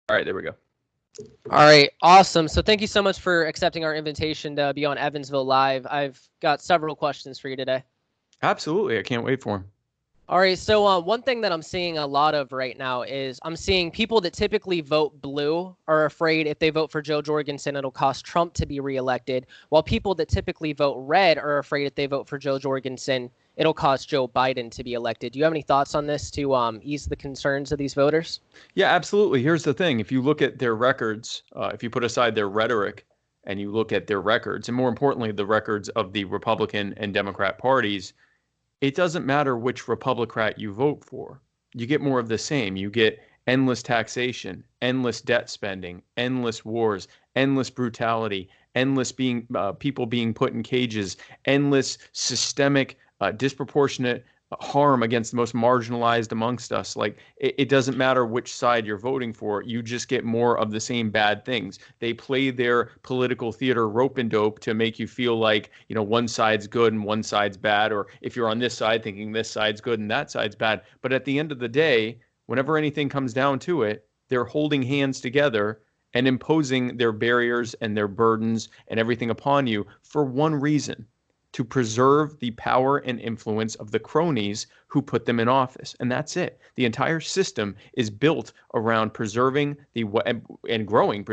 All right, there we go. All right, awesome. So thank you so much for accepting our invitation to be on Evansville Live. I've got several questions for you today. Absolutely. I can't wait for him. All right, so one thing that I'm seeing a lot of right now is I'm seeing people that typically vote blue are afraid if they vote for Joe Jorgensen, it'll cost Trump to be reelected, while people that typically vote red are afraid if they vote for Joe Jorgensen, it'll cost Joe Biden to be elected. Do you have any thoughts on this to ease the concerns of these voters? Yeah, absolutely. Here's the thing. If you look at their records, if you put aside their rhetoric and you look at their records, and more importantly, the records of the Republican and Democrat parties, it doesn't matter which Republican you vote for. You get more of the same. You get endless taxation, endless debt spending, endless wars, endless brutality, endless people being put in cages, endless systemic, disproportionate harm against the most marginalized amongst us. Like it doesn't matter which side you're voting for, you just get more of the same bad things. They play their political theater rope and dope to make you feel like, one side's good and one side's bad, or if you're on this side thinking this side's good and that side's bad. But at the end of the day, whenever anything comes down to it, they're holding hands together and imposing their barriers and their burdens and everything upon you for one reason: to preserve the power and influence of the cronies who put them in office. And that's it. The entire system is built around preserving and growing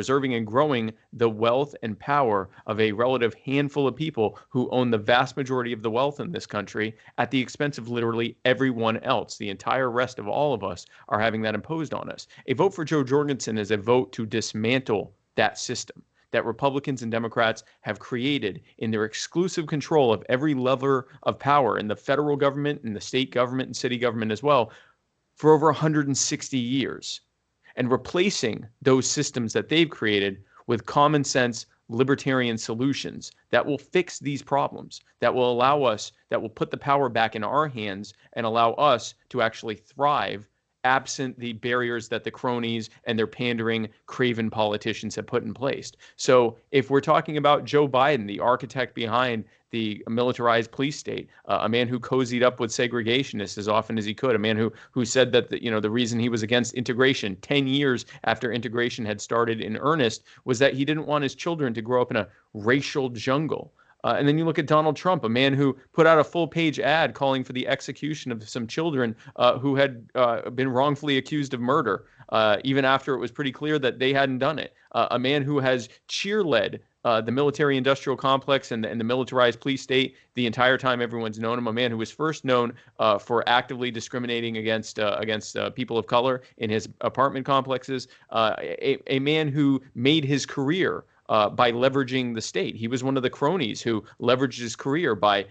the wealth and power of a relative handful of people who own the vast majority of the wealth in this country at the expense of literally everyone else. The entire rest of all of us are having that imposed on us. A vote for Joe Jorgensen is a vote to dismantle that system that Republicans and Democrats have created in their exclusive control of every lever of power in the federal government and the state government and city government as well for over 160 years, and replacing those systems that they've created with common sense libertarian solutions that will fix these problems, that will put the power back in our hands and allow us to actually thrive absent the barriers that the cronies and their pandering, craven politicians have put in place. So if we're talking about Joe Biden, the architect behind the militarized police state, a man who cozied up with segregationists as often as he could, a man who said that the reason he was against integration 10 years after integration had started in earnest was that he didn't want his children to grow up in a racial jungle. And then you look at Donald Trump, a man who put out a full-page ad calling for the execution of some children who had been wrongfully accused of murder, even after it was pretty clear that they hadn't done it. A man who has cheerled the military-industrial complex and the militarized police state the entire time everyone's known him. A man who was first known for actively discriminating against people of color in his apartment complexes. A man who made his career by leveraging the state. He was one of the cronies who leveraged his career by,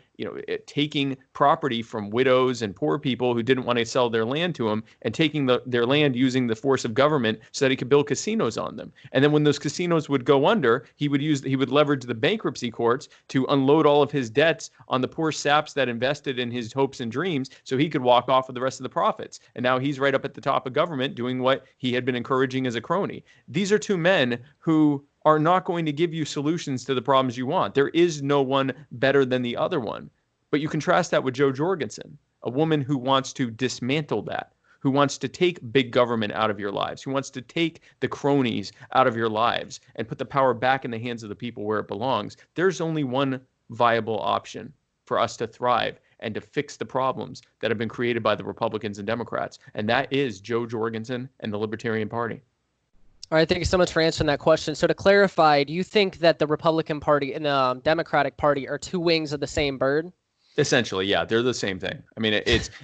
taking property from widows and poor people who didn't want to sell their land to him and taking their land using the force of government so that he could build casinos on them. And then when those casinos would go under, he would leverage the bankruptcy courts to unload all of his debts on the poor saps that invested in his hopes and dreams so he could walk off with the rest of the profits. And now he's right up at the top of government doing what he had been encouraging as a crony. These are two men who are not going to give you solutions to the problems you want. There is no one better than the other one. But you contrast that with Jo Jorgensen, a woman who wants to dismantle that, who wants to take big government out of your lives, who wants to take the cronies out of your lives and put the power back in the hands of the people where it belongs. There's only one viable option for us to thrive and to fix the problems that have been created by the Republicans and Democrats, and that is Jo Jorgensen and the Libertarian Party. All right, thank you so much for answering that question. So to clarify, do you think that the Republican Party and the Democratic Party are two wings of the same bird? Essentially, yeah, they're the same thing. I mean,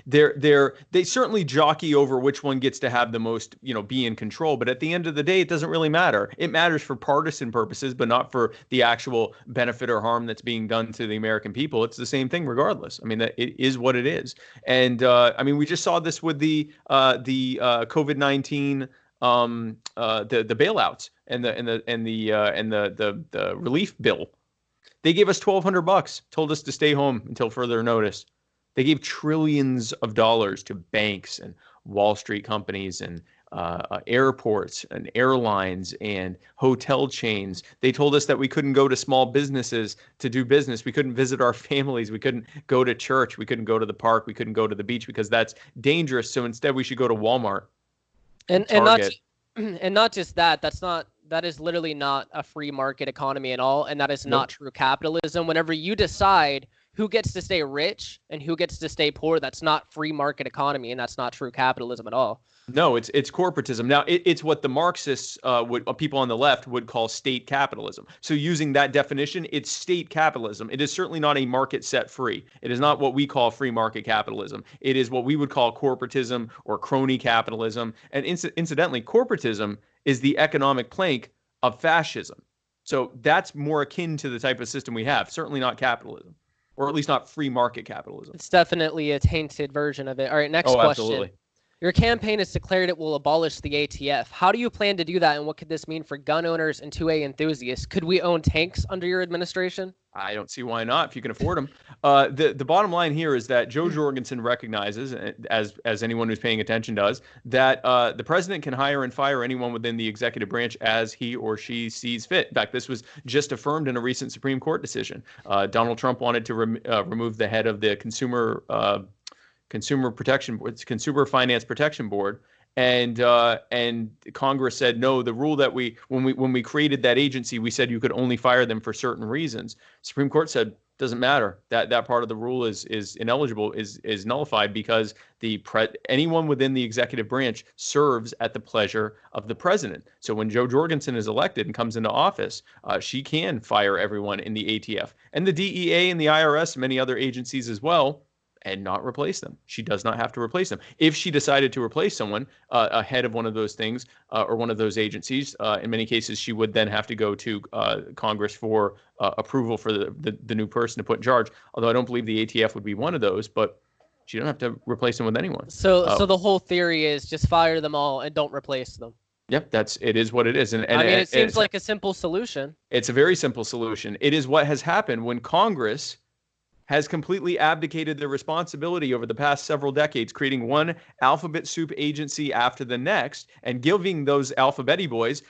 they certainly jockey over which one gets to have the most, be in control. But at the end of the day, it doesn't really matter. It matters for partisan purposes, but not for the actual benefit or harm that's being done to the American people. It's the same thing regardless. I mean, it is what it is. And we just saw this with the COVID-19. The bailouts and the relief bill. They gave us $1,200, told us to stay home until further notice. They gave trillions of dollars to banks and Wall Street companies and airports and airlines and hotel chains. They told us that we couldn't go to small businesses to do business. We couldn't visit our families. We couldn't go to church. We couldn't go to the park. We couldn't go to the beach because that's dangerous. So instead, we should go to Walmart. And And not just that, that is literally not a free market economy at all, and that is not Nope. true capitalism. Whenever you decide who gets to stay rich and who gets to stay poor, that's not free market economy, and that's not true capitalism at all. No, it's corporatism. Now, it's what the Marxists would people on the left would call state capitalism. So, using that definition, it's state capitalism. It is certainly not a market set free. It is not what we call free market capitalism. It is what we would call corporatism or crony capitalism. And incidentally, corporatism is the economic plank of fascism. So that's more akin to the type of system we have. Certainly not capitalism, or at least not free market capitalism. It's definitely a tainted version of it. All right, next Oh, question. absolutely. Your campaign has declared it will abolish the ATF. How do you plan to do that, and what could this mean for gun owners and 2A enthusiasts? Could we own tanks under your administration? I don't see why not if you can afford them. The bottom line here is that Joe Jorgensen recognizes, as anyone who's paying attention does, that the president can hire and fire anyone within the executive branch as he or she sees fit. In fact, this was just affirmed in a recent Supreme Court decision. Donald Trump wanted to remove the head of the Consumer Finance Protection Board, and Congress said no. The rule that when we created that agency, we said you could only fire them for certain reasons. Supreme Court said doesn't matter. That part of the rule is ineligible, is nullified, because anyone within the executive branch serves at the pleasure of the president. So when Joe Jorgensen is elected and comes into office, she can fire everyone in the ATF and the DEA and the IRS and many other agencies as well, and not replace them. She does not have to replace them. If she decided to replace someone ahead of one of those things or one of those agencies, in many cases, she would then have to go to Congress for approval for the new person to put in charge. Although I don't believe the ATF would be one of those, but she don't have to replace them with anyone. So the whole theory is just fire them all and don't replace them. Yep, it is what it is. And I mean, it seems like a simple solution. It's a very simple solution. It is what has happened when Congress has completely abdicated their responsibility over the past several decades, creating one alphabet soup agency after the next and giving those alphabeti boys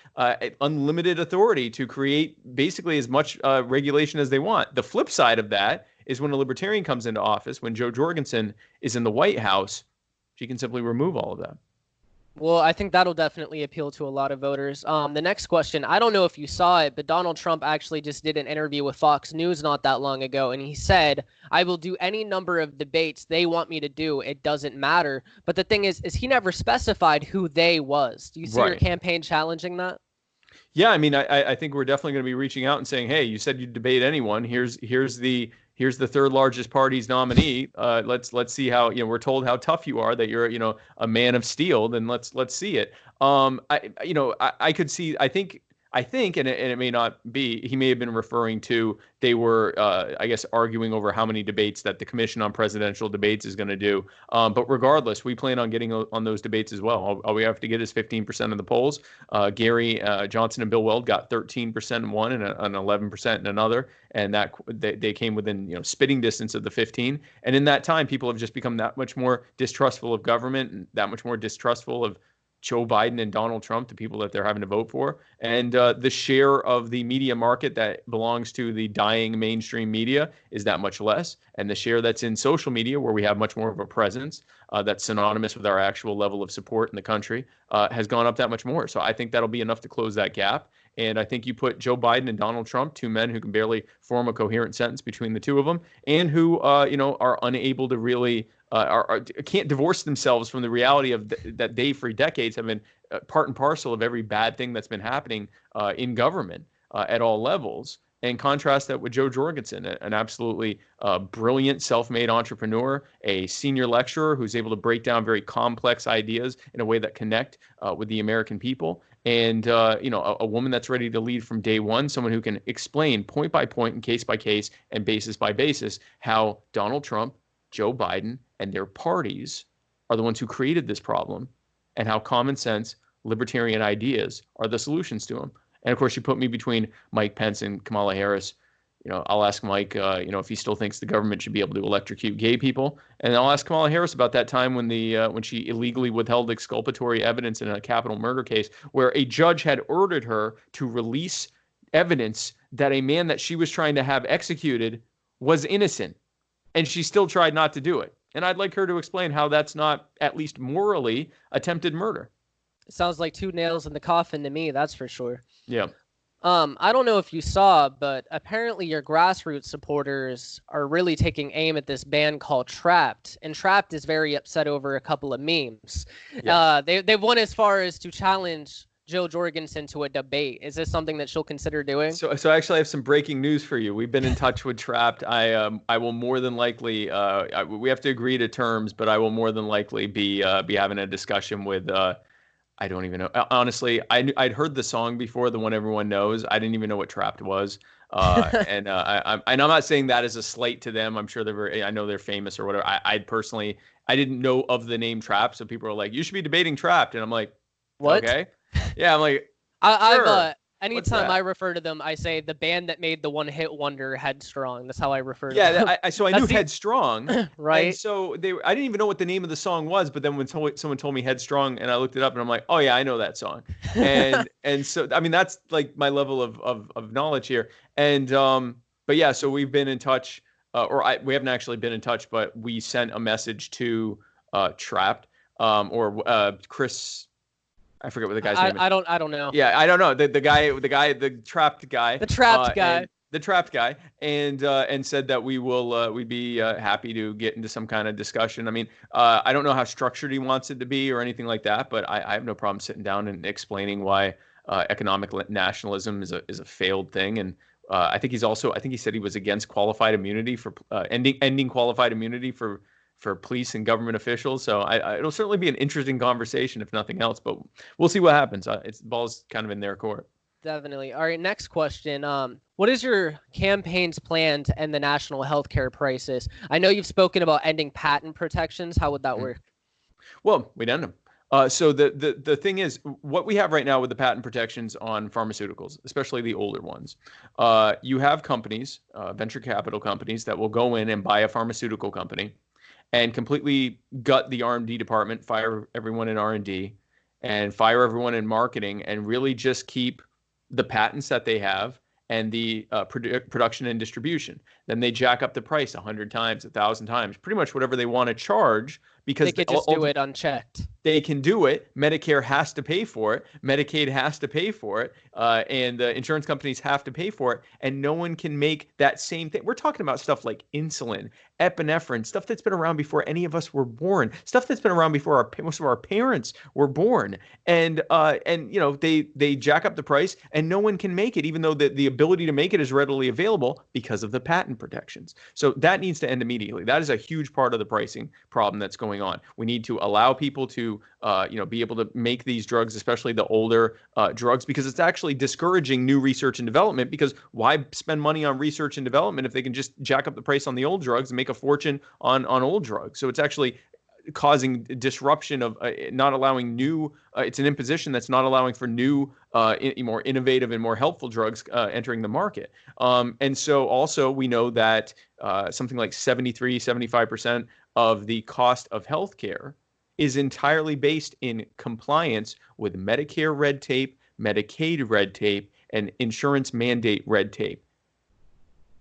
unlimited authority to create basically as much regulation as they want. The flip side of that is when a libertarian comes into office, when Joe Jorgensen is in the White House, she can simply remove all of that. Well, I think that'll definitely appeal to a lot of voters. The next question, I don't know if you saw it, but Donald Trump actually just did an interview with Fox News not that long ago, and he said, I will do any number of debates they want me to do. It doesn't matter. But the thing is he never specified who they was. Do you see your campaign challenging that? Yeah, I mean, I think we're definitely going to be reaching out and saying, hey, you said you'd debate anyone. Here's the third largest party's nominee. Let's see how, we're told how tough you are, that you're, a man of steel. Then let's see it. I could see, I think, and it may not be, he may have been referring to, they were, I guess, arguing over how many debates that the Commission on Presidential Debates is going to do. But regardless, we plan on getting on those debates as well. All we have to get is 15% of the polls. Gary Johnson and Bill Weld got 13% in one and 11% in another. And that they came within, spitting distance of the 15. And in that time, people have just become that much more distrustful of government and that much more distrustful of Joe Biden and Donald Trump, the people that they're having to vote for. And the share of the media market that belongs to the dying mainstream media is that much less. And the share that's in social media, where we have much more of a presence that's synonymous with our actual level of support in the country, has gone up that much more. So I think that'll be enough to close that gap. And I think you put Joe Biden and Donald Trump, two men who can barely form a coherent sentence between the two of them, and who, are unable to really can't divorce themselves from the reality of that they, for decades, have been part and parcel of every bad thing that's been happening in government at all levels. And contrast that with Joe Jorgensen, an absolutely brilliant self-made entrepreneur, a senior lecturer who's able to break down very complex ideas in a way that connect with the American people. And, a woman that's ready to lead from day one, someone who can explain point by point and case by case and basis by basis how Donald Trump, Joe Biden, and their parties are the ones who created this problem, and how common sense, libertarian ideas are the solutions to them. And of course, you put me between Mike Pence and Kamala Harris. I'll ask Mike, if he still thinks the government should be able to electrocute gay people, and I'll ask Kamala Harris about that time when she illegally withheld exculpatory evidence in a capital murder case, where a judge had ordered her to release evidence that a man that she was trying to have executed was innocent, and she still tried not to do it. And I'd like her to explain how that's not, at least morally, attempted murder. Sounds like two nails in the coffin to me, that's for sure. Yeah. I don't know if you saw, but apparently your grassroots supporters are really taking aim at this band called Trapped, and Trapped is very upset over a couple of memes. Yes. They've went as far as to challenge Jill Jorgensen to a debate. Is this something that she'll consider doing? So I actually have some breaking news for you. We've been in touch with Trapped. I will more than likely we have to agree to terms, but I will more than likely be having a discussion with I don't even know. Honestly, I'd heard the song before, the one everyone knows. I didn't even know what Trapped was. And I'm not saying that as a slight to them. I'm sure they're very. I know they're famous or whatever. I personally I didn't know of the name Trapped, so people are like, "You should be debating Trapped," and I'm like, What? "Okay, yeah." I'm like, I've "Sure." What's anytime I that? refer to them, I say the band that made the one hit wonder Headstrong. That's how I refer to Yeah, them. so I knew That's the Headstrong, and right. so I didn't even know what the name of the song was. But then when someone told me Headstrong, and I looked it up, and I'm like, oh yeah, I know that song. And so I mean that's like my level of knowledge here. And but yeah, so we've been in touch, we haven't actually been in touch, but we sent a message to Trapped, or Chris. I forget what the guy's name is. I don't know. Yeah, I don't know the trapped guy, The Trapped guy. and the trapped guy, and said that we'd be happy to get into some kind of discussion. I mean, I don't know how structured he wants it to be or anything like that, but I have no problem sitting down and explaining why economic nationalism is a failed thing. And I think he said he was against qualified immunity for ending qualified immunity for police and government officials. So it'll certainly be an interesting conversation, if nothing else. But we'll see what happens. It's ball's kind of in their court. Definitely. All right, next question. What is your campaign's plan to end the national healthcare crisis? I know you've spoken about ending patent protections. How would that Mm. work? Well, we'd end them. So the thing is, what we have right now with the patent protections on pharmaceuticals, especially the older ones, you have companies, venture capital companies, that will go in and buy a pharmaceutical company and completely gut the R&D department, fire everyone in R&D, and fire everyone in marketing, and really just keep the patents that they have and the production and distribution. Then they jack up the price 100 times, 1,000 times, pretty much whatever they want to charge, They because could just do it unchecked. they can do it. Medicare has to pay for it. Medicaid has to pay for it. And insurance companies have to pay for it. And no one can make that same thing. We're talking about stuff like insulin, epinephrine, stuff that's been around before any of us were born, stuff that's been around before most of our parents were born. And they jack up the price, and no one can make it, even though the ability to make it is readily available because of the patent protections. So that needs to end immediately. That is a huge part of the pricing problem that's going on. We need to allow people to be able to make these drugs, especially the older drugs, because it's actually discouraging new research and development. Because why spend money on research and development if they can just jack up the price on the old drugs and make a fortune on old drugs? So it's actually causing disruption of not allowing new. It's an imposition that's not allowing for new, more innovative and more helpful drugs entering the market. And so also we know that something like 73, 75% of the cost of healthcare is entirely based in compliance with Medicare red tape, Medicaid red tape, and insurance mandate red tape.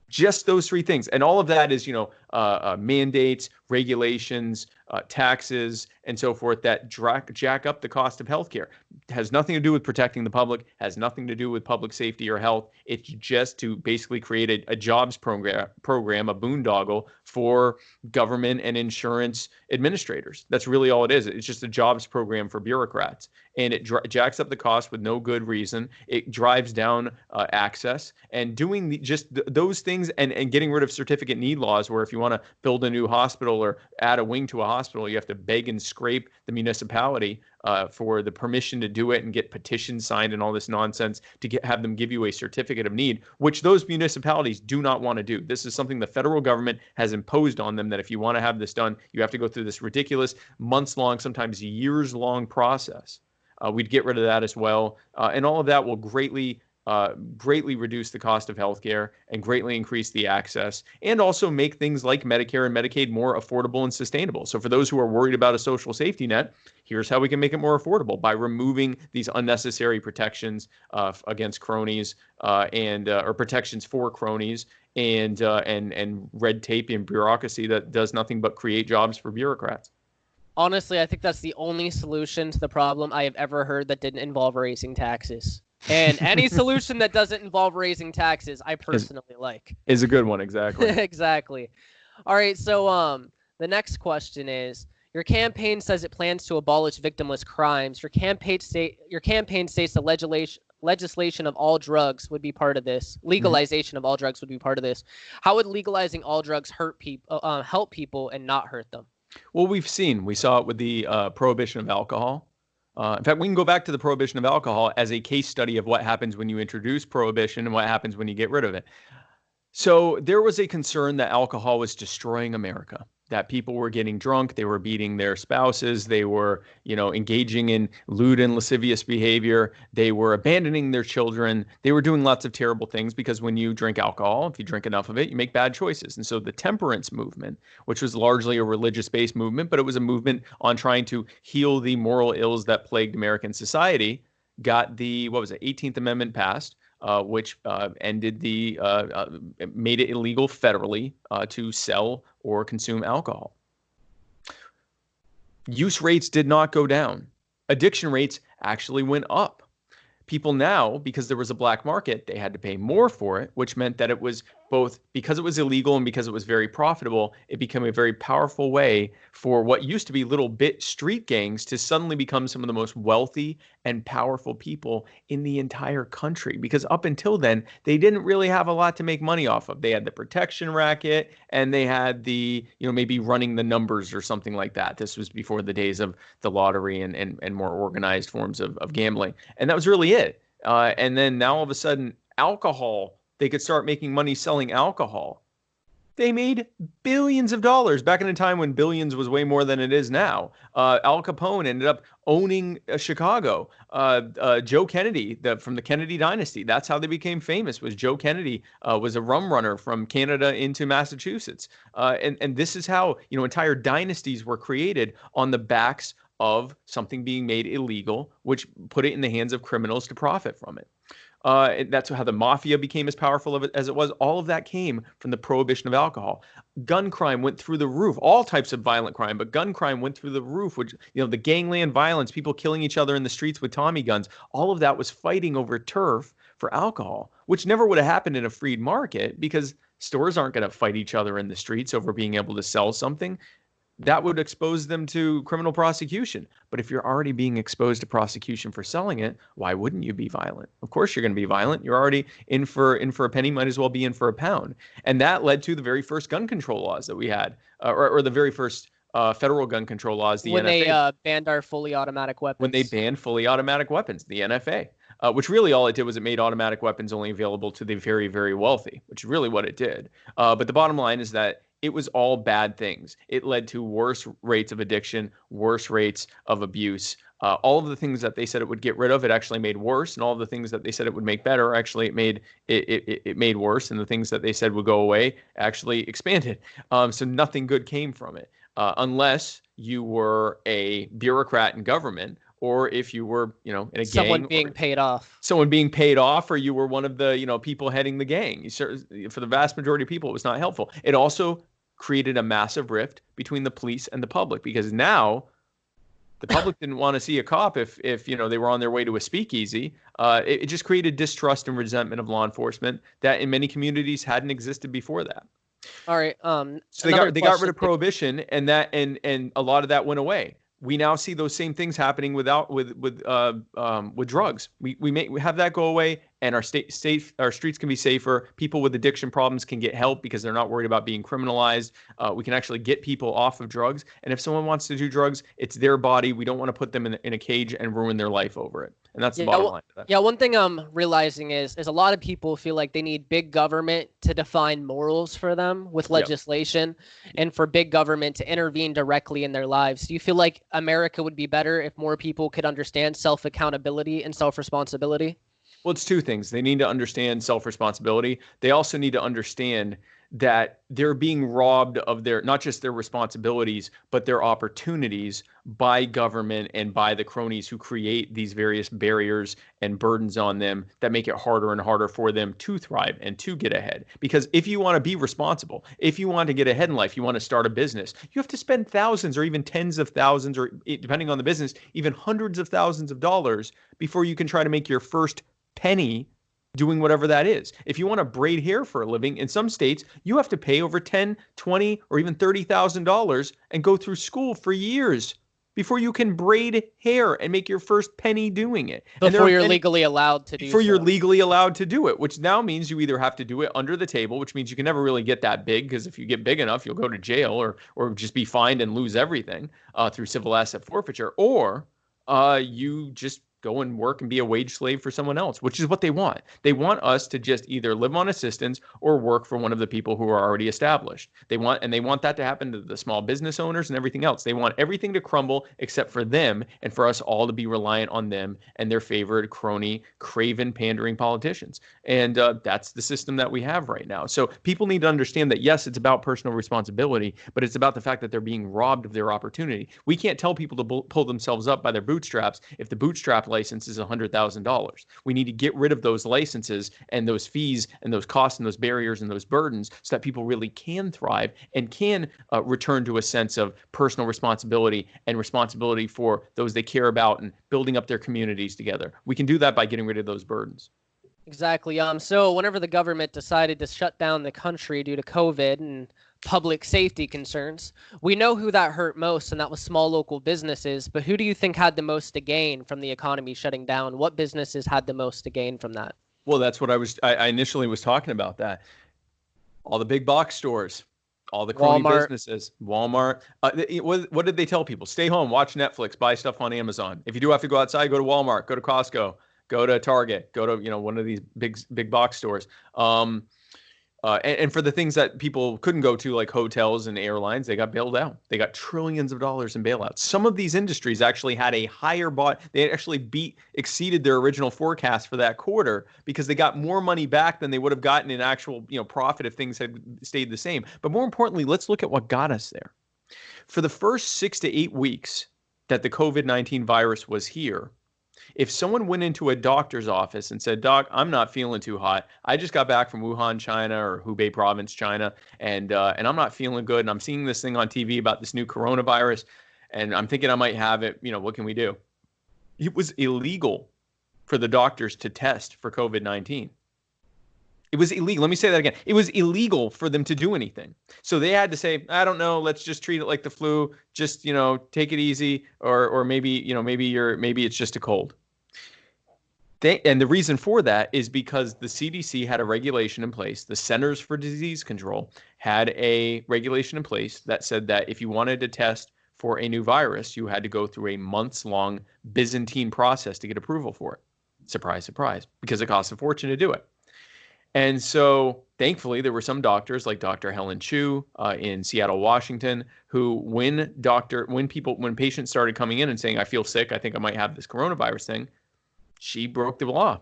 Just those three things. And all of that is, mandates, regulations, taxes, and so forth that jack up the cost of healthcare. It has nothing to do with protecting the public, has nothing to do with public safety or health. It's just to basically create a jobs program, a boondoggle for government and insurance administrators. That's really all it is. It's just a jobs program for bureaucrats. And it jacks up the cost with no good reason. It drives down access, and doing those things, and getting rid of certificate need laws, where if you want to build a new hospital or add a wing to a hospital, you have to beg and scrape the municipality for the permission to do it, and get petitions signed and all this nonsense to have them give you a certificate of need, which those municipalities do not want to do. This is something the federal government has imposed on them, that if you want to have this done, you have to go through this ridiculous months-long, sometimes years-long process. We'd get rid of that as well. And all of that will greatly reduce the cost of healthcare and greatly increase the access, and also make things like Medicare and Medicaid more affordable and sustainable. So for those who are worried about a social safety net, here's how we can make it more affordable: by removing these unnecessary protections against cronies, or protections for cronies, and red tape and bureaucracy that does nothing but create jobs for bureaucrats. Honestly, I think that's the only solution to the problem I have ever heard that didn't involve raising taxes. And any solution that doesn't involve raising taxes, I personally like. Is a good one, exactly. Exactly. All right, so the next question is, your campaign says it plans to abolish victimless crimes. Your campaign states the legislation of all drugs would be part of this. Legalization of all drugs would be part of this. How would legalizing all drugs help people and not hurt them? Well, we saw it with the prohibition of alcohol. In fact, we can go back to the prohibition of alcohol as a case study of what happens when you introduce prohibition and what happens when you get rid of it. So there was a concern that alcohol was destroying America, that people were getting drunk, they were beating their spouses, they were, engaging in lewd and lascivious behavior, they were abandoning their children, they were doing lots of terrible things because when you drink alcohol, if you drink enough of it, you make bad choices. And so the temperance movement, which was largely a religious-based movement, but it was a movement on trying to heal the moral ills that plagued American society, got the, 18th Amendment passed. Which made it illegal federally to sell or consume alcohol. Use rates did not go down. Addiction rates actually went up. People now, because there was a black market, they had to pay more for it, which meant that it was both, because it was illegal and because it was very profitable, it became a very powerful way for what used to be little bit street gangs to suddenly become some of the most wealthy and powerful people in the entire country. Because up until then, they didn't really have a lot to make money off of. They had the protection racket and they had the, maybe running the numbers or something like that. This was before the days of the lottery and more organized forms of gambling. And that was really it. And then now all of a sudden, alcohol, they could start making money selling alcohol. They made billions of dollars back in a time when billions was way more than it is now. Al Capone ended up owning Chicago. Joe Kennedy, from the Kennedy dynasty, that's how they became famous. Was Joe Kennedy was a rum runner from Canada into Massachusetts, and this is how entire dynasties were created on the backs of something being made illegal, which put it in the hands of criminals to profit from it. That's how the mafia became as powerful as it was. All of that came from the prohibition of alcohol. Gun crime went through the roof. All types of violent crime, but gun crime went through the roof, which, the gangland violence, people killing each other in the streets with Tommy guns, all of that was fighting over turf for alcohol, which never would have happened in a freed market because stores aren't going to fight each other in the streets over being able to sell something. That would expose them to criminal prosecution. But if you're already being exposed to prosecution for selling it, why wouldn't you be violent? Of course you're going to be violent. You're already in for a penny, might as well be in for a pound. And that led to the very first gun control laws that we had, or the very first federal gun control laws, the when NFA. They banned our fully automatic weapons. When they banned fully automatic weapons, the NFA. Which really all it did was it made automatic weapons only available to the very, very wealthy, which is really what it did. But the bottom line is that it was all bad things. It led to worse rates of addiction, worse rates of abuse. All of the things that they said it would get rid of, it actually made worse, and all of the things that they said it would make better, actually it made worse, and the things that they said would go away actually expanded. So nothing good came from it, unless you were a bureaucrat in government, or if you were, in a gang. Someone being paid off. Someone being paid off, or you were one of the, people heading the gang. For the vast majority of people, it was not helpful. It also created a massive rift between the police and the public, because now the public didn't want to see a cop if they were on their way to a speakeasy. It just created distrust and resentment of law enforcement that in many communities hadn't existed before that. All right. So they got rid of prohibition, and a lot of that went away. We now see those same things happening with drugs. We have that go away, and our streets can be safer. People with addiction problems can get help because they're not worried about being criminalized. We can actually get people off of drugs. And if someone wants to do drugs, it's their body. We don't want to put them in a cage and ruin their life over it. And that's the bottom line of that. Yeah, one thing I'm realizing is a lot of people feel like they need big government to define morals for them with legislation, and for big government to intervene directly in their lives. Do you feel like America would be better if more people could understand self-accountability and self-responsibility? Well, it's two things. They need to understand self-responsibility. They also need to understand that they're being robbed of their, not just their responsibilities, but their opportunities by government and by the cronies who create these various barriers and burdens on them that make it harder and harder for them to thrive and to get ahead. Because if you want to be responsible, if you want to get ahead in life, you want to start a business, you have to spend thousands or even tens of thousands, or depending on the business, even hundreds of thousands of dollars before you can try to make your first penny doing whatever that is. If you want to braid hair for a living, in some states, you have to pay over 10, 20, or even $30,000 and go through school for years before you can braid hair and make your first penny doing it. Before you're legally allowed to do so. Before you're legally allowed to do it, which now means you either have to do it under the table, which means you can never really get that big, because if you get big enough, you'll go to jail or just be fined and lose everything through civil asset forfeiture, or you just go and work and be a wage slave for someone else, which is what they want. They want us to just either live on assistance or work for one of the people who are already established. They want that to happen to the small business owners and everything else. They want everything to crumble except for them, and for us all to be reliant on them and their favored crony, craven, pandering politicians. And that's the system that we have right now. So people need to understand that, yes, it's about personal responsibility, but it's about the fact that they're being robbed of their opportunity. We can't tell people to pull themselves up by their bootstraps if the bootstrap license is $100,000. We need to get rid of those licenses and those fees and those costs and those barriers and those burdens so that people really can thrive and can return to a sense of personal responsibility and responsibility for those they care about and building up their communities together. We can do that by getting rid of those burdens. Exactly. So whenever the government decided to shut down the country due to COVID and public safety concerns, we know who that hurt most, and that was small local businesses. But who do you think had the most to gain from the economy shutting down? What businesses had the most to gain from that? Well, that's what I initially was talking about, that all the big box stores, all the crony businesses, Walmart. What did they tell people? Stay home, watch Netflix, buy stuff on Amazon. If you do have to go outside, go to Walmart, go to Costco, go to Target, go to one of these big box stores. And for the things that people couldn't go to, like hotels and airlines, they got bailed out. They got trillions of dollars in bailouts. Some of these industries actually had a higher they actually exceeded their original forecast for that quarter because they got more money back than they would have gotten in actual, profit if things had stayed the same. But more importantly, let's look at what got us there. For the first 6 to 8 weeks that the COVID-19 virus was here, if someone went into a doctor's office and said, "Doc, I'm not feeling too hot. I just got back from Wuhan, China, or Hubei province, China, and I'm not feeling good, and I'm seeing this thing on TV about this new coronavirus, and I'm thinking I might have it. What can we do?" It was illegal for the doctors to test for COVID-19. It was illegal. Let me say that again. It was illegal for them to do anything. So they had to say, "I don't know, let's just treat it like the flu. Just, take it easy, or maybe it's just a cold." And the reason for that is because the CDC had a regulation in place. The Centers for Disease Control had a regulation in place that said that if you wanted to test for a new virus, you had to go through a months-long Byzantine process to get approval for it. Surprise, surprise, because it costs a fortune to do it. And so, thankfully, there were some doctors like Dr. Helen Chu in Seattle, Washington, who when patients started coming in and saying, "I feel sick, I think I might have this coronavirus thing," she broke the law,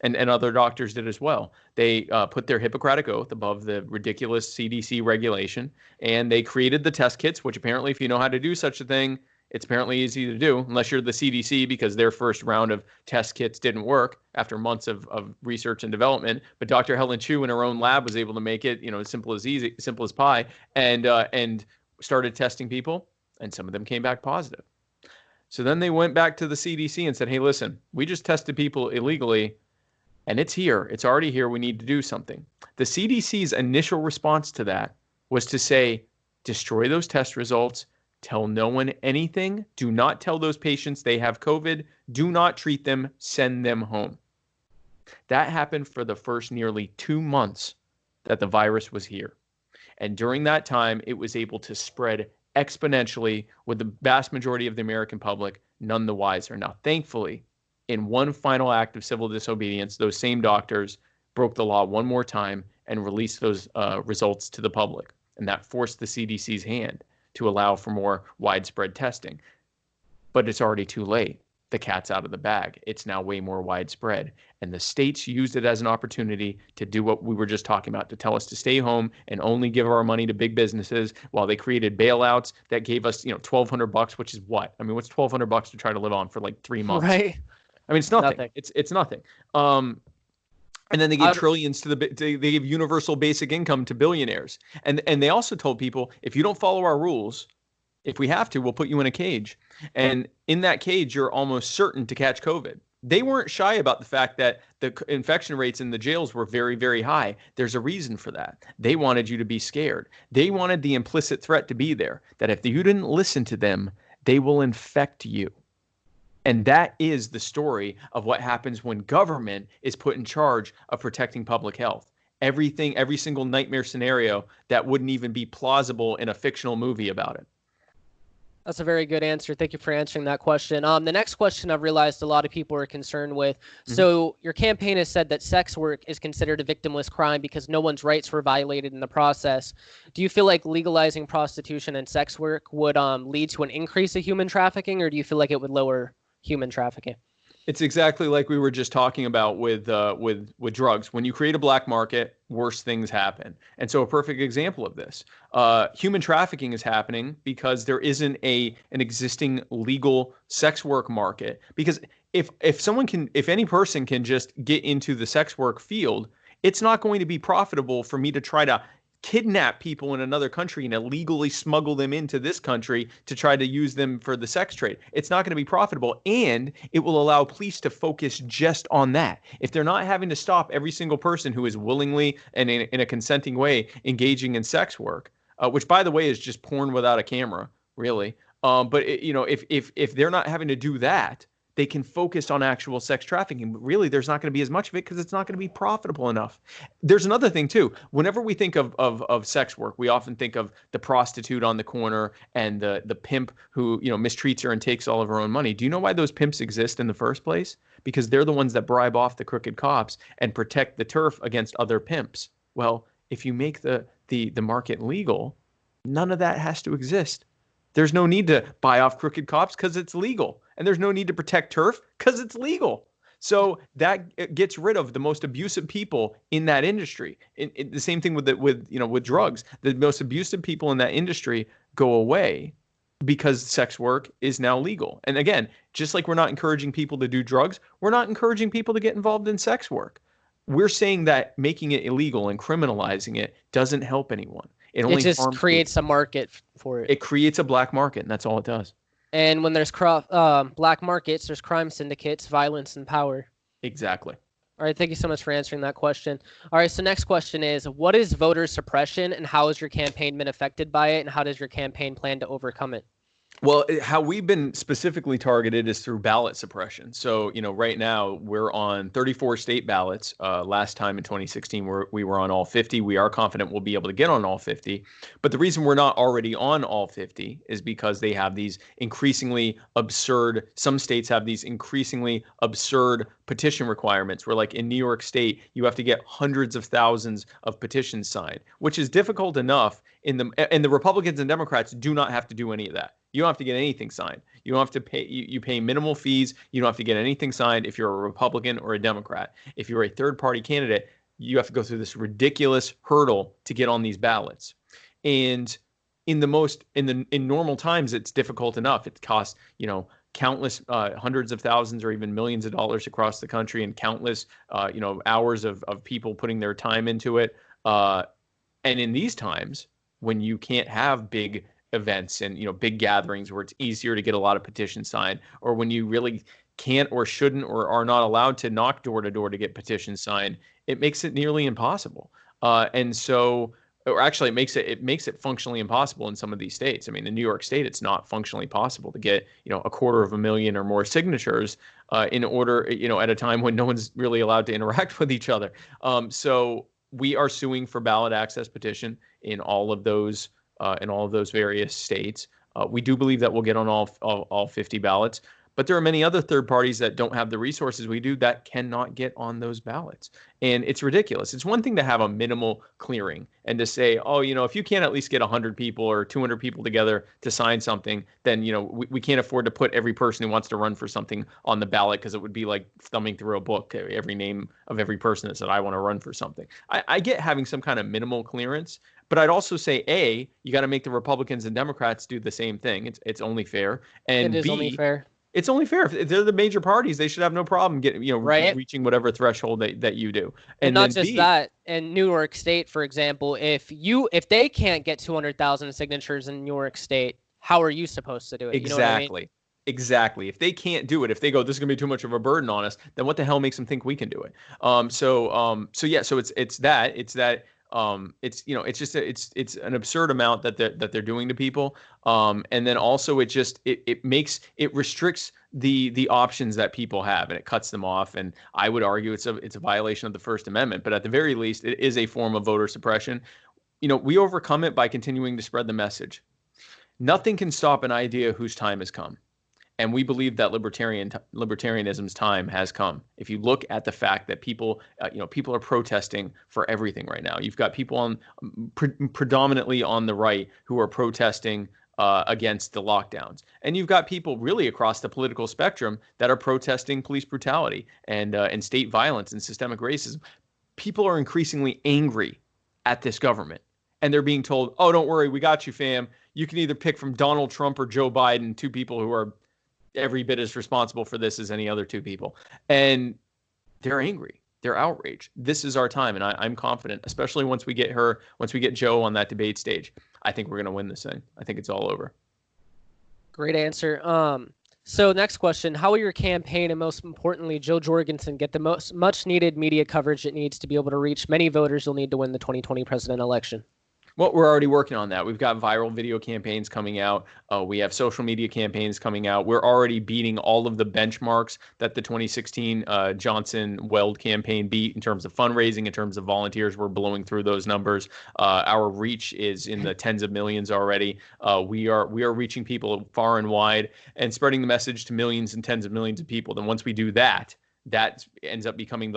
and other doctors did as well. They put their Hippocratic oath above the ridiculous CDC regulation, and they created the test kits, which apparently, if you know how to do such a thing, it's apparently easy to do, unless you're the CDC, because their first round of test kits didn't work after months of research and development. But Dr. Helen Chu in her own lab was able to make it, as simple as pie, and started testing people, and some of them came back positive. So then they went back to the CDC and said, "Hey, listen, we just tested people illegally, and it's here. It's already here. We need to do something." The CDC's initial response to that was to say, destroy those test results, tell no one anything, do not tell those patients they have COVID, do not treat them, send them home. That happened for the first nearly 2 months that the virus was here. And during that time, it was able to spread exponentially, with the vast majority of the American public none the wiser. Now, thankfully, in one final act of civil disobedience, those same doctors broke the law one more time and released those results to the public. And that forced the CDC's hand to allow for more widespread testing. But it's already too late. the cat's out of the bag. It's now way more widespread. And the states used it as an opportunity to do what we were just talking about, to tell us to stay home and only give our money to big businesses, while they created bailouts that gave us, $1,200, which is what? I mean, what's $1,200 to try to live on for like 3 months? Right. I mean, it's nothing. Nothing. It's nothing. And then they gave trillions to they gave universal basic income to billionaires. And they also told people, if you don't follow our rules, if we have to, we'll put you in a cage. And in that cage, you're almost certain to catch COVID. They weren't shy about the fact that the infection rates in the jails were very, very high. There's a reason for that. They wanted you to be scared. They wanted the implicit threat to be there, that if you didn't listen to them, they will infect you. And that is the story of what happens when government is put in charge of protecting public health. Everything, every single nightmare scenario that wouldn't even be plausible in a fictional movie about it. That's a very good answer. Thank you for answering that question. The next question I've realized a lot of people are concerned with. So your campaign has said that sex work is considered a victimless crime because no one's rights were violated in the process. Do you feel like legalizing prostitution and sex work would lead to an increase of human trafficking, or do you feel like it would lower human trafficking? It's exactly like we were just talking about with drugs. When you create a black market, worse things happen. And so a perfect example of this, human trafficking is happening because there isn't an existing legal sex work market. Because if any person can just get into the sex work field, it's not going to be profitable for me to try to kidnap people in another country and illegally smuggle them into this country to try to use them for the sex trade. It's not going to be profitable, and it will allow police to focus just on that. If they're not having to stop every single person who is willingly and in a consenting way engaging in sex work, which, by the way, is just porn without a camera, really. But if they're not having to do that, they can focus on actual sex trafficking. But really, there's not going to be as much of it because it's not going to be profitable enough. There's another thing, too. Whenever we think of sex work, we often think of the prostitute on the corner and the pimp who mistreats her and takes all of her own money. Do you know why those pimps exist in the first place? Because they're the ones that bribe off the crooked cops and protect the turf against other pimps. Well, if you make the market legal, none of that has to exist. There's no need to buy off crooked cops because it's legal. And there's no need to protect turf because it's legal. So that gets rid of the most abusive people in that industry. The same thing with drugs. The most abusive people in that industry go away because sex work is now legal. And again, just like we're not encouraging people to do drugs, we're not encouraging people to get involved in sex work. We're saying that making it illegal and criminalizing it doesn't help anyone. It just creates a market for it. It creates a black market, and that's all it does. And when there's black markets, there's crime syndicates, violence, and power. Exactly. All right, thank you so much for answering that question. All right, so next question is, what is voter suppression, and how has your campaign been affected by it, and how does your campaign plan to overcome it? Well, how we've been specifically targeted is through ballot suppression. So, right now we're on 34 state ballots. Last time in 2016, we were on all 50. We are confident we'll be able to get on all 50. But the reason we're not already on all 50 is because they have these increasingly absurd, some states have these increasingly absurd petition requirements where, like in New York State, you have to get hundreds of thousands of petitions signed, which is difficult enough and the Republicans and Democrats do not have to do any of that. You don't have to get anything signed. You don't have to pay. You pay minimal fees. You don't have to get anything signed if you're a Republican or a Democrat. If you're a third-party candidate, you have to go through this ridiculous hurdle to get on these ballots. And in normal times, it's difficult enough. It costs countless hundreds of thousands or even millions of dollars across the country, and countless hours of people putting their time into it. And in these times, when you can't have big events and big gatherings where it's easier to get a lot of petitions signed, or when you really can't or shouldn't or are not allowed to knock door to door to get petitions signed, it makes it nearly impossible. And so, or actually, it makes it functionally impossible in some of these states. I mean, in New York State, it's not functionally possible to get 250,000 or more signatures in order at a time when no one's really allowed to interact with each other. So we are suing for ballot access petition in all of those various states. We do believe that we'll get on all 50 ballots, But there are many other third parties that don't have the resources we do that cannot get on those ballots. And it's ridiculous. It's one thing to have a minimal clearing and to say, oh, if you can't at least get 100 people or 200 people together to sign something, then, we can't afford to put every person who wants to run for something on the ballot, because it would be like thumbing through a book, every name of every person that said, I want to run for something. I get having some kind of minimal clearance, but I'd also say, A, you got to make the Republicans and Democrats do the same thing. It's only fair. And It is B, only fair. It's only fair. If they're the major parties, they should have no problem getting, Right. reaching whatever threshold that you do. And not then just B, that, in New York State, for example, if they can't get 200,000 signatures in New York State, how are you supposed to do it? exactly. You know what I mean? Exactly. If they can't do it, if they go, this is going to be too much of a burden on us, then what the hell makes them think we can do it? So it's it's an absurd amount that they're doing to people. And then also it restricts the options that people have, and it cuts them off. And I would argue it's a violation of the First Amendment, but at the very least, it is a form of voter suppression. We overcome it by continuing to spread the message. Nothing can stop an idea whose time has come. And we believe that libertarianism's time has come. If you look at the fact that people are protesting for everything right now. You've got people predominantly on the right who are protesting against the lockdowns, and you've got people really across the political spectrum that are protesting police brutality and state violence and systemic racism. People are increasingly angry at this government, and they're being told, "Oh, don't worry, we got you, fam. You can either pick from Donald Trump or Joe Biden, two people who are every bit as responsible for this as any other two people." And they're angry. They're outraged. This is our time. And I'm confident, especially once we get Joe on that debate stage, I think we're going to win this thing. I think it's all over. Great answer. So next question, how will your campaign and most importantly, Joe Jorgensen, get the much needed media coverage it needs to be able to reach many voters you'll need to win the 2020 president election? Well, we're already working on that. We've got viral video campaigns coming out. We have social media campaigns coming out. We're already beating all of the benchmarks that the 2016 Johnson-Weld campaign beat in terms of fundraising, in terms of volunteers. We're blowing through those numbers. Our reach is in the tens of millions already. We are reaching people far and wide and spreading the message to millions and tens of millions of people. Then once we do that, that ends up becoming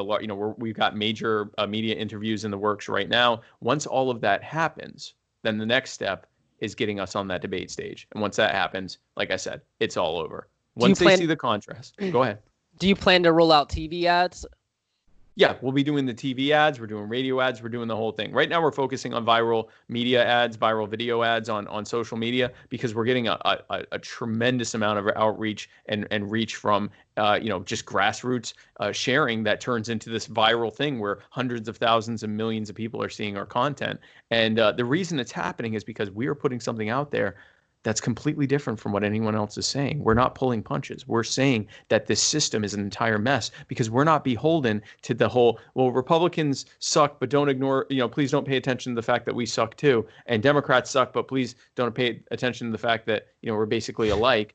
we've got major media interviews in the works right now. Once all of that happens, then the next step is getting us on that debate stage. And once that happens, like I said, it's all over. Once they see the contrast. Go ahead. Do you plan to roll out TV ads? Yeah, we'll be doing the TV ads. We're doing radio ads. We're doing the whole thing. Right now, we're focusing on viral media ads, viral video ads on social media, because we're getting a tremendous amount of outreach and reach from just grassroots sharing that turns into this viral thing where hundreds of thousands and millions of people are seeing our content. And the reason it's happening is because we are putting something out there that's completely different from what anyone else is saying. We're not pulling punches. We're saying that this system is an entire mess, because we're not beholden to the whole, well, Republicans suck, but don't ignore, please don't pay attention to the fact that we suck too. And Democrats suck, but please don't pay attention to the fact that, we're basically alike.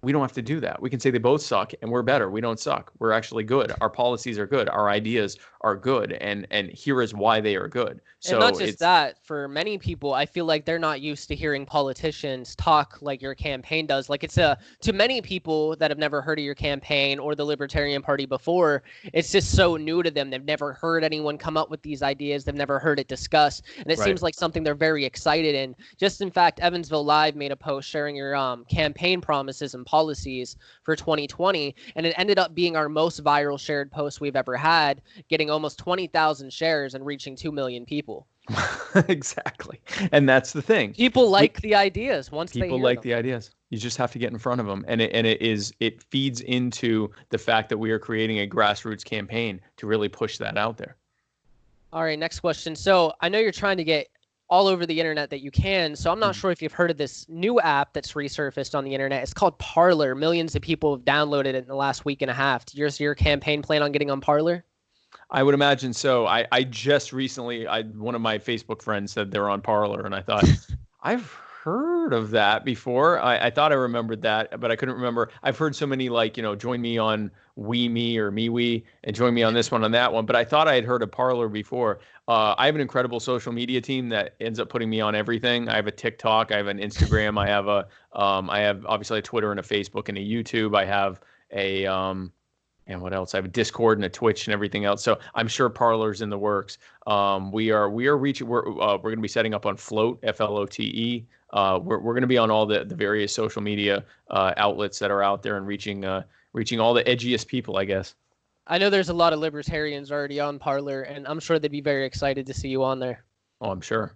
We don't have to do that. We can say they both suck and we're better. We don't suck. We're actually good. Our policies are good. Our ideas are good. And here is why they are good. So and not just that, for many people, I feel like they're not used to hearing politicians talk like your campaign does. Like to many people that have never heard of your campaign or the Libertarian Party before, it's just so new to them. They've never heard anyone come up with these ideas. They've never heard it discussed. And it seems like something they're very excited in. Just in fact, Evansville Live made a post sharing your campaign promises and policies for 2020, and it ended up being our most viral shared post we've ever had, getting almost 20,000 shares and reaching 2 million people. Exactly. And that's the thing. People like the ideas once they hear people like them. the ideas. You just have to get in front of them. And it feeds into the fact that we are creating a grassroots campaign to really push that out there. All right, next question. So I know you're trying to get all over the internet that you can. So I'm not sure if you've heard of this new app that's resurfaced on the internet. It's called Parler. Millions of people have downloaded it in the last week and a half. Does your campaign plan on getting on Parler? I would imagine so. I just recently, one of my Facebook friends said they were on Parler, and I thought, I've heard of that before. I thought I remembered that, but I couldn't remember. I've heard so many like, join me on Me or MeWe and join me on this one, on that one. But I thought I had heard of Parler before. I have an incredible social media team that ends up putting me on everything. I have a TikTok, I have an Instagram, I have obviously a Twitter and a Facebook and a YouTube. I have a, and what else? I have a Discord and a Twitch and everything else. So I'm sure Parler's in the works. We are reaching. We're going to be setting up on Flote, FLOTE. We're going to be on all the various social media outlets that are out there and reaching all the edgiest people, I guess. I know there's a lot of libertarians already on Parler, and I'm sure they'd be very excited to see you on there. Oh, I'm sure.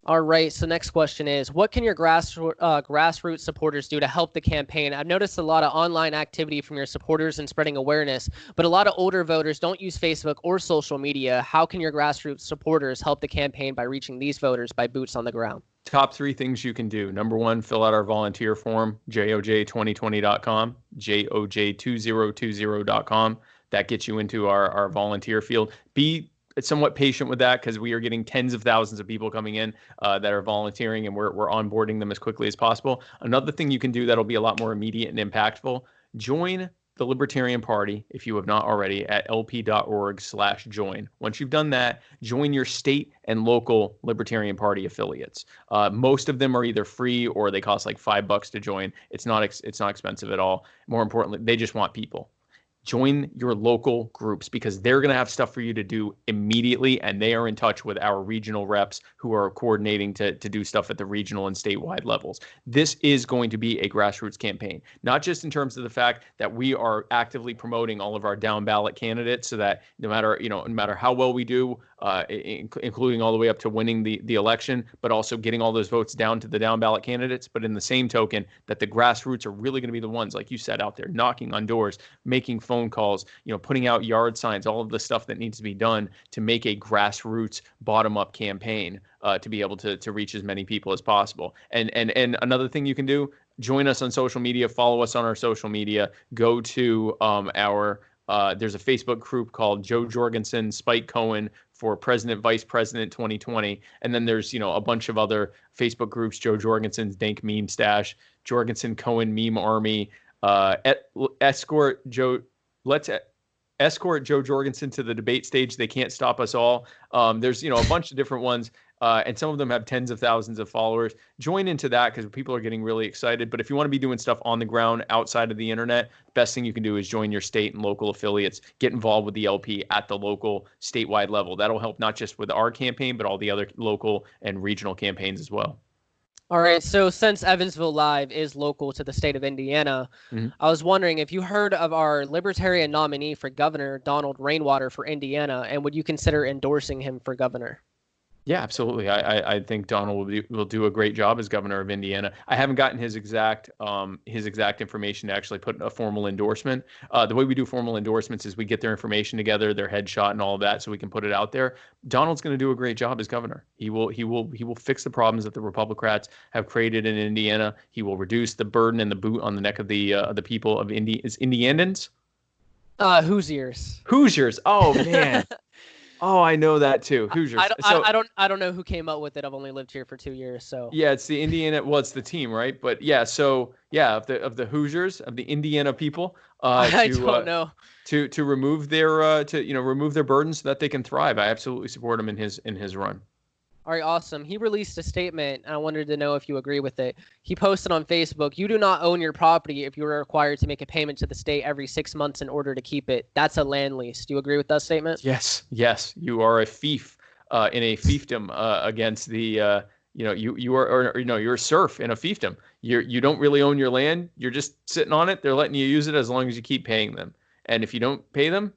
All right. So next question is, what can your grassroots supporters do to help the campaign? I've noticed a lot of online activity from your supporters and spreading awareness, but a lot of older voters don't use Facebook or social media. How can your grassroots supporters help the campaign by reaching these voters by boots on the ground? Top 3 things you can do. Number 1, fill out our volunteer form, joj2020.com, joj2020.com. That gets you into our volunteer field. Be somewhat patient with that because we are getting tens of thousands of people coming in that are volunteering, and we're onboarding them as quickly as possible. Another thing you can do that'll be a lot more immediate and impactful, join the Libertarian Party, if you have not already, at lp.org/join. Once you've done that, join your state and local Libertarian Party affiliates. Most of them are either free or they cost like $5 to join. It's not expensive at all. More importantly, they just want people. Join your local groups because they're going to have stuff for you to do immediately, and they are in touch with our regional reps who are coordinating to do stuff at the regional and statewide levels. This is going to be a grassroots campaign, not just in terms of the fact that we are actively promoting all of our down ballot candidates so that no matter how well we do, including all the way up to winning the election, but also getting all those votes down to the down ballot candidates. But in the same token, that the grassroots are really going to be the ones, like you said, out there knocking on doors, making phone calls, putting out yard signs, all of the stuff that needs to be done to make a grassroots bottom-up campaign to be able to reach as many people as possible. And another thing you can do, join us on social media, follow us on our social media, go to there's a Facebook group called Joe Jorgensen, Spike Cohen for President, Vice President 2020. And then there's, a bunch of other Facebook groups, Joe Jorgensen's Dank Meme Stash, Jorgensen Cohen Meme Army, escort Joe Jorgensen to the debate stage. They can't stop us all. There's, a bunch of different ones. And some of them have tens of thousands of followers. Join into that because people are getting really excited. But if you want to be doing stuff on the ground outside of the internet, the best thing you can do is join your state and local affiliates. Get involved with the LP at the local, statewide level. That'll help not just with our campaign, but all the other local and regional campaigns as well. All right. So since Evansville Live is local to the state of Indiana, I was wondering if you heard of our Libertarian nominee for governor, Donald Rainwater, for Indiana, and would you consider endorsing him for governor? Yeah, absolutely. I think Donald will do a great job as governor of Indiana. I haven't gotten his exact information to actually put a formal endorsement. The way we do formal endorsements is we get their information together, their headshot, and all of that, so we can put it out there. Donald's going to do a great job as governor. He will fix the problems that the Republicans have created in Indiana. He will reduce the burden and the boot on the neck of the people of Indianans. Hoosiers. Hoosiers. Oh man. Oh, I know that too. Hoosiers. I don't know who came up with it. I've only lived here for 2 years, so. Yeah, it's the Indiana. Well, it's the team, right? But yeah, so yeah, of the Hoosiers, of the Indiana people. I don't know. To remove their remove their burdens so that they can thrive. I absolutely support him in his run. All right, awesome. He released a statement, and I wanted to know if you agree with it. He posted on Facebook, "You do not own your property if you are required to make a payment to the state every 6 months in order to keep it. That's a land lease." Do you agree with that statement? Yes. You are a fief in a fiefdom against the you're a serf in a fiefdom. You don't really own your land. You're just sitting on it. They're letting you use it as long as you keep paying them. And if you don't pay them,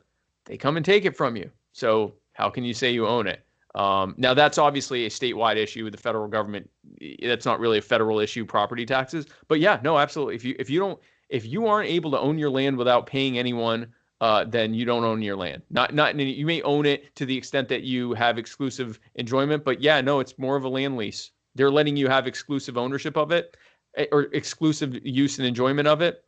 they come and take it from you. So how can you say you own it? Now that's obviously a statewide issue with the federal government. That's not really a federal issue, property taxes. But yeah, no, absolutely. If you aren't able to own your land without paying anyone, then you don't own your land. Not you may own it to the extent that you have exclusive enjoyment, but yeah, no, it's more of a land lease. They're letting you have exclusive ownership of it or exclusive use and enjoyment of it,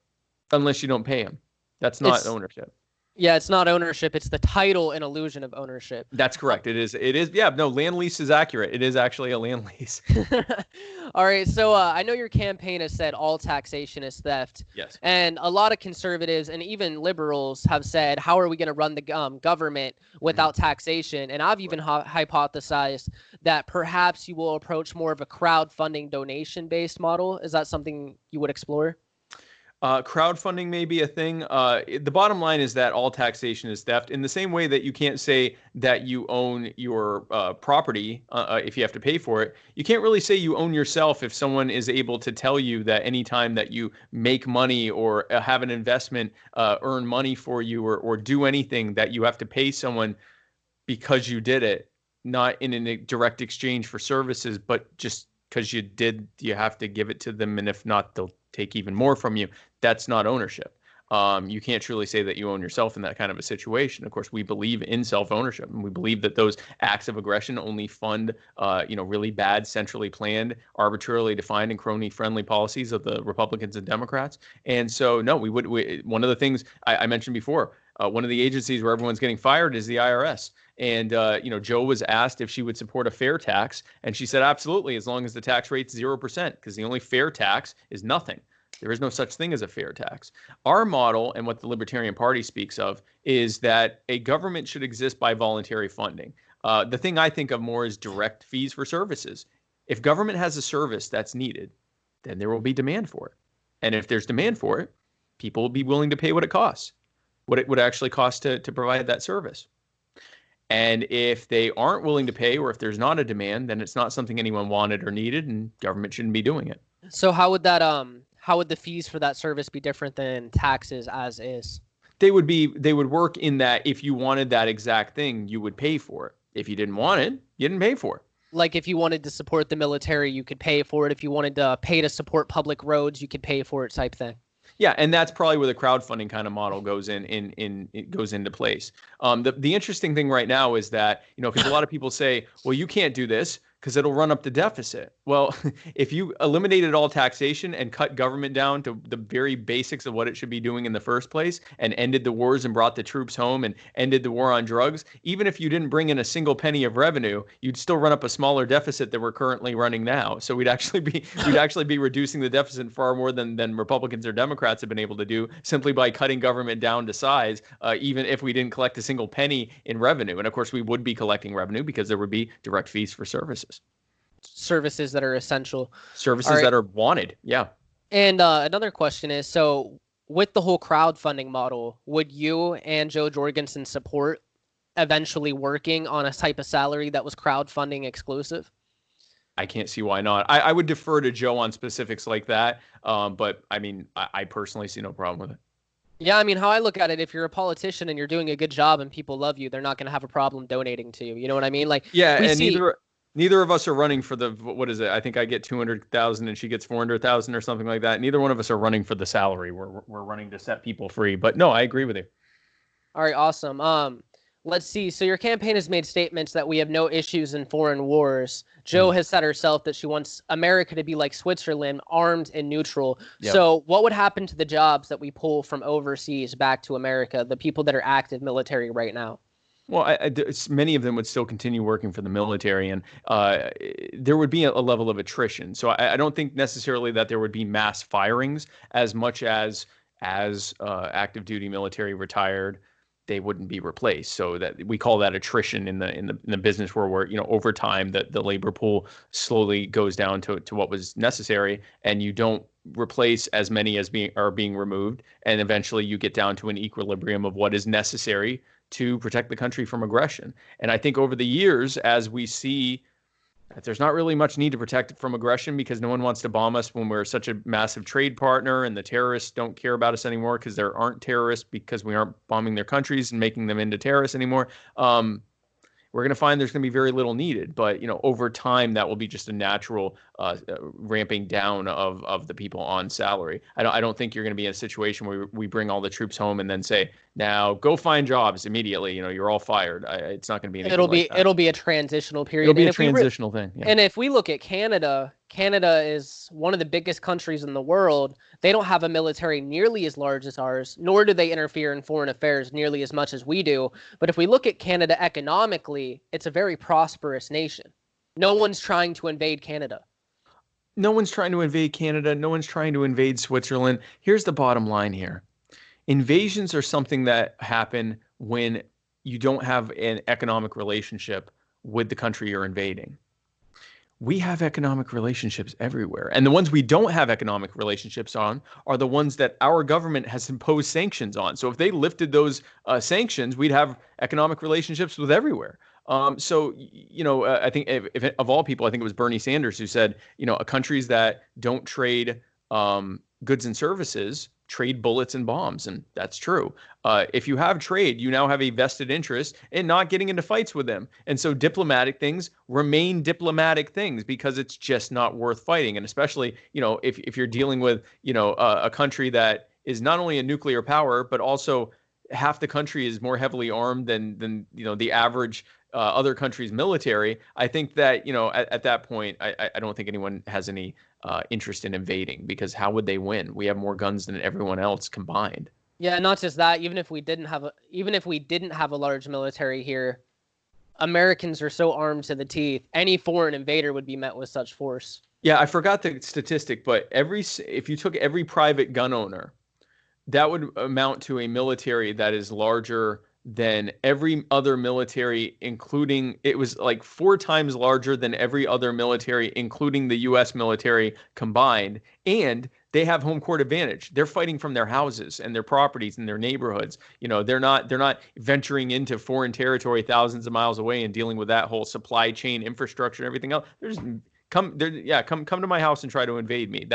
unless you don't pay them. That's not ownership. Yeah, it's not ownership. It's the title and illusion of ownership. That's correct. It is. It is. Yeah. No, land lease is accurate. It is actually a land lease. All right. So I know your campaign has said all taxation is theft. Yes. And a lot of conservatives and even liberals have said, how are we going to run the government without taxation? And I've even hypothesized that perhaps you will approach more of a crowdfunding donation based model. Is that something you would explore? Crowdfunding may be a thing. The bottom line is that all taxation is theft. In the same way that you can't say that you own your property if you have to pay for it, you can't really say you own yourself if someone is able to tell you that anytime that you make money or have an investment earn money for you or do anything that you have to pay someone because you did it, not in a direct exchange for services, but just because you did, you have to give it to them. And if not, they'll take even more from you. That's not ownership. You can't truly say that you own yourself in that kind of a situation. Of course, we believe in self-ownership, and we believe that those acts of aggression only fund, really bad, centrally planned, arbitrarily defined, and crony-friendly policies of the Republicans and Democrats. And so, no, one of the things I mentioned before, one of the agencies where everyone's getting fired is the IRS. And, Joe was asked if she would support a fair tax. And she said, absolutely, as long as the tax rate's 0%, because the only fair tax is nothing. There is no such thing as a fair tax. Our model, and what the Libertarian Party speaks of, is that a government should exist by voluntary funding. The thing I think of more is direct fees for services. If government has a service that's needed, then there will be demand for it. And if there's demand for it, people will be willing to pay what it costs, what it would actually cost to provide that service. And if they aren't willing to pay, or if there's not a demand, then it's not something anyone wanted or needed, and government shouldn't be doing it. So how would the fees for that service be different than taxes as is? They would work in that if you wanted that exact thing, you would pay for it. If you didn't want it, you didn't pay for it. Like if you wanted to support the military, you could pay for it. If you wanted to pay to support public roads, you could pay for it, type thing. Yeah, and that's probably where the crowdfunding kind of model goes it goes into place. The interesting thing right now is that, because a lot of people say, well, you can't do this because it'll run up the deficit. Well, if you eliminated all taxation and cut government down to the very basics of what it should be doing in the first place, and ended the wars and brought the troops home and ended the war on drugs, even if you didn't bring in a single penny of revenue, you'd still run up a smaller deficit than we're currently running now. So we'd actually be reducing the deficit far more than Republicans or Democrats have been able to do, simply by cutting government down to size, even if we didn't collect a single penny in revenue. And of course, we would be collecting revenue because there would be direct fees for services. Services that are essential. Services that are wanted. Yeah. And another question is, so with the whole crowdfunding model, would you and Joe Jorgensen support eventually working on a type of salary that was crowdfunding exclusive? I can't see why not. I would defer to Joe on specifics like that. But I mean, I personally see no problem with it. Yeah, I mean, how I look at it, if you're a politician and you're doing a good job and people love you, they're not going to have a problem donating to you. You know what I mean? Like, yeah, and neither of us are running for the, what is it? I think I get 200,000 and she gets 400,000 or something like that. Neither one of us are running for the salary. We're running to set people free. But no, I agree with you. All right, awesome. Let's see. So your campaign has made statements that we have no issues in foreign wars. Joe has said herself that she wants America to be like Switzerland, armed and neutral. Yep. So what would happen to the jobs that we pull from overseas back to America, the people that are active military right now? Well, many of them would still continue working for the military, and there would be a level of attrition. So I don't think necessarily that there would be mass firings as much as active duty military retired, they wouldn't be replaced. So that we call that attrition in the business world, where over time the labor pool slowly goes down to what was necessary, and you don't replace as many as are being removed, and eventually you get down to an equilibrium of what is necessary to protect the country from aggression. And I think over the years, as we see that there's not really much need to protect it from aggression, because no one wants to bomb us when we're such a massive trade partner, and the terrorists don't care about us anymore because there aren't terrorists, because we aren't bombing their countries and making them into terrorists anymore. We're going to find there's going to be very little needed. But, over time, that will be just a natural ramping down of the people on salary. I don't think you're going to be in a situation where we bring all the troops home and then say, now go find jobs immediately. You're all fired. It's not going to be anything like that. It'll be a transitional It'll period. be a transitional thing. Yeah. And if we look at Canada, Canada is one of the biggest countries in the world. They don't have a military nearly as large as ours, nor do they interfere in foreign affairs nearly as much as we do. But if we look at Canada economically, it's a very prosperous nation. No one's trying to invade Canada. No one's trying to invade Canada. No one's trying to invade Switzerland. Here's the bottom line here. Invasions are something that happen when you don't have an economic relationship with the country you're invading. We have economic relationships everywhere. And the ones we don't have economic relationships on are the ones that our government has imposed sanctions on. So if they lifted those sanctions, we'd have economic relationships with everywhere. I think if of all people, I think it was Bernie Sanders who said, countries that don't trade goods and services trade bullets and bombs. And that's true. If you have trade, you now have a vested interest in not getting into fights with them. And so diplomatic things remain diplomatic things because it's just not worth fighting. And especially, if you're dealing with, a country that is not only a nuclear power, but also half the country is more heavily armed than the average other country's military. I think that, at that point, I don't think anyone has any interest in invading, because how would they win? We have more guns than everyone else combined. Yeah, not just that. Even if we didn't have a large military here, Americans are so armed to the teeth. Any foreign invader would be met with such force. Yeah, I forgot the statistic, but if you took every private gun owner, that would amount to a military that is larger than every other military, including, it was like 4 times larger than every other military, including the U.S. military combined. And they have home court advantage. They're fighting from their houses and their properties and their neighborhoods. They're not venturing into foreign territory thousands of miles away and dealing with that whole supply chain infrastructure and everything else. Come to my house and try to invade me.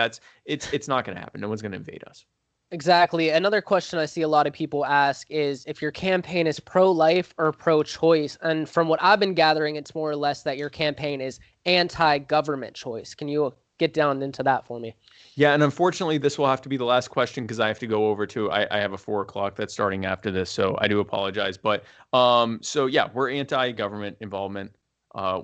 It's not going to happen. No one's going to invade us. Exactly. Another question I see a lot of people ask is if your campaign is pro-life or pro-choice. And from what I've been gathering, it's more or less that your campaign is anti-government choice. Can you get down into that for me? Yeah, and unfortunately, this will have to be the last question because I have to go over to, I have a 4 o'clock that's starting after this, so I do apologize. But we're anti-government involvement.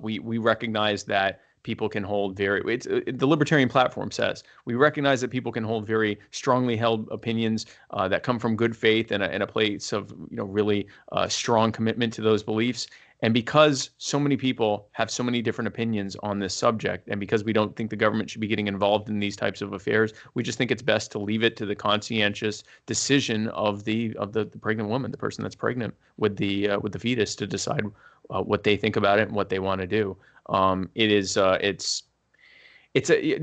We recognize that people can hold the libertarian platform says we recognize that people can hold very strongly held opinions that come from good faith and a place of really strong commitment to those beliefs. And because so many people have so many different opinions on this subject, and because we don't think the government should be getting involved in these types of affairs, we just think it's best to leave it to the conscientious decision of the pregnant woman, the person that's pregnant with the fetus, to decide what they think about it and what they want to do.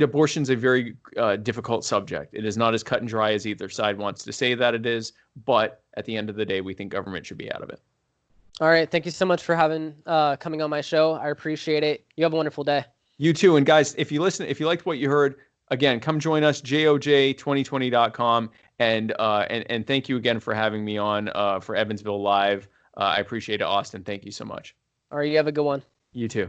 Abortion's a very difficult subject. It is not as cut and dry as either side wants to say that it is, but at the end of the day, we think government should be out of it. All right. Thank you so much for coming on my show. I appreciate it. You have a wonderful day. You too. And guys, if you liked what you heard, again, come join us, joj2020.com. And thank you again for having me on for Evansville Live. I appreciate it, Austin. Thank you so much. All right. You have a good one. You too.